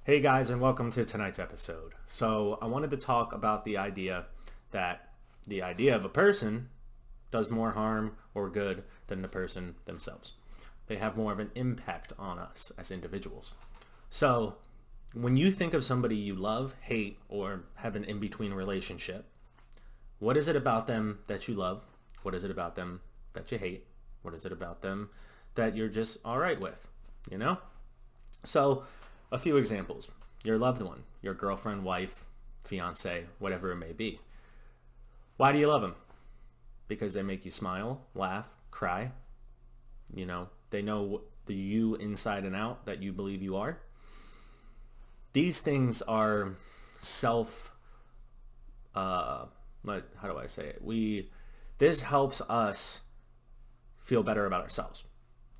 Hey guys, and welcome to tonight's episode. So I wanted to talk about the idea of a person does more harm or good than the person themselves. They have more of an impact on us as individuals. So when you think of somebody you love, hate, or have an in-between relationship, what is it about them that you love? What is it about them that you hate? What is it about them that you're just all right with? You know? So a few examples. Your loved one, your girlfriend, wife, fiance, whatever it may be. Why do you love them? Because they make you smile, laugh, cry. They know the you inside and out that you believe you are. These things are how do I say it? This helps us feel better about ourselves,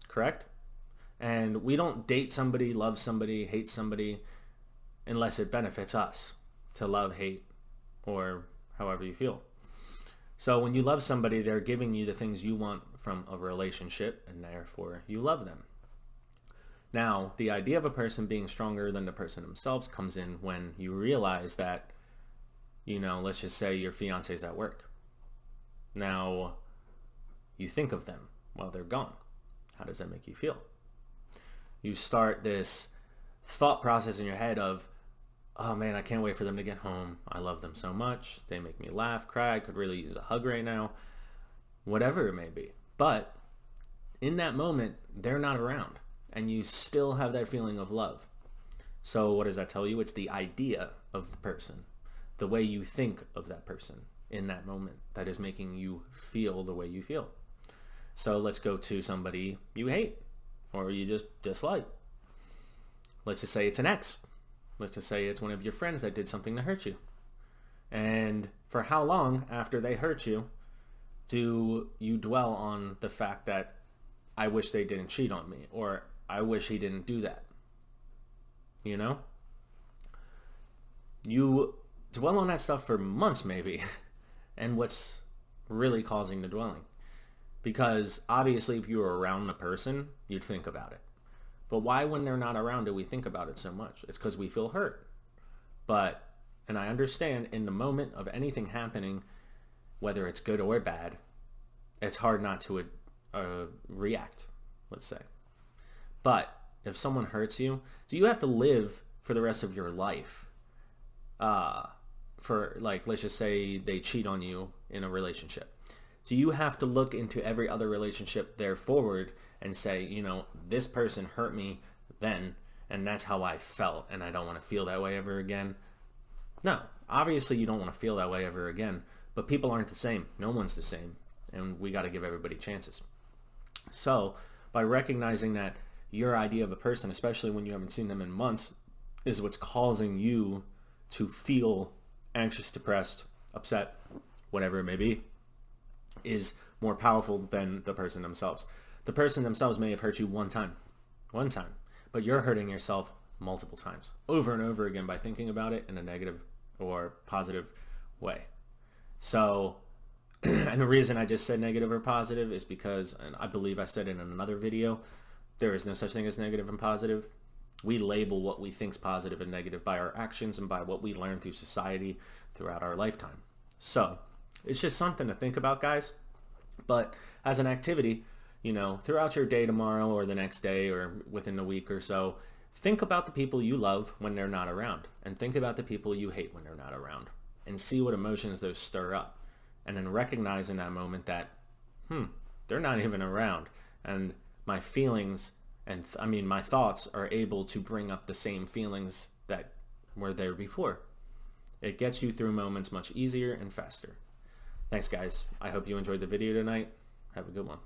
correct? And we don't date somebody, love somebody, hate somebody unless it benefits us to love, hate, or however you feel. So when you love somebody, they're giving you the things you want from a relationship, and therefore you love them. Now, the idea of a person being stronger than the person themselves comes in when you realize that, let's just say your fiance's at work. Now, you think of them while they're gone. How does that make you feel? You start this thought process in your head of, oh man, I can't wait for them to get home. I love them so much. They make me laugh, cry. I could really use a hug right now. Whatever it may be. But in that moment, they're not around. And you still have that feeling of love. So what does that tell you? It's the idea of the person. The way you think of that person in that moment that is making you feel the way you feel. So let's go to somebody you hate or you just dislike. Let's just say it's an ex. Let's just say it's one of your friends that did something to hurt you. And for how long after they hurt you do you dwell on the fact that I wish they didn't cheat on me, or I wish he didn't do that? You dwell on that stuff for months maybe. And what's really causing the dwelling? Because obviously if you were around the person, you'd think about it. But why when they're not around do we think about it so much? It's because we feel hurt. And I understand in the moment of anything happening, whether it's good or bad, it's hard not to react, let's say. But if someone hurts you, do you have to live for the rest of your life? Let's just say they cheat on you in a relationship. Do you have to look into every other relationship there forward and say, this person hurt me then, and that's how I felt, and I don't want to feel that way ever again? No, obviously you don't want to feel that way ever again, but people aren't the same. No one's the same, and we got to give everybody chances. So by recognizing that your idea of a person, especially when you haven't seen them in months, is what's causing you to feel anxious, depressed, upset, whatever it may be, is more powerful than the person themselves. The person themselves may have hurt you one time, but you're hurting yourself multiple times, over and over again, by thinking about it in a negative or positive way. So, and the reason I just said negative or positive is because, and I believe I said in another video, there is no such thing as negative and positive. We label what we think is positive and negative by our actions and by what we learn through society throughout our lifetime. So it's just something to think about, guys. But as an activity, throughout your day tomorrow or the next day or within the week or so, think about the people you love when they're not around, and think about the people you hate when they're not around, and see what emotions those stir up. And then recognize in that moment that, they're not even around. And my feelings and my thoughts are able to bring up the same feelings that were there before. It gets you through moments much easier and faster. Thanks, guys. I hope you enjoyed the video tonight. Have a good one.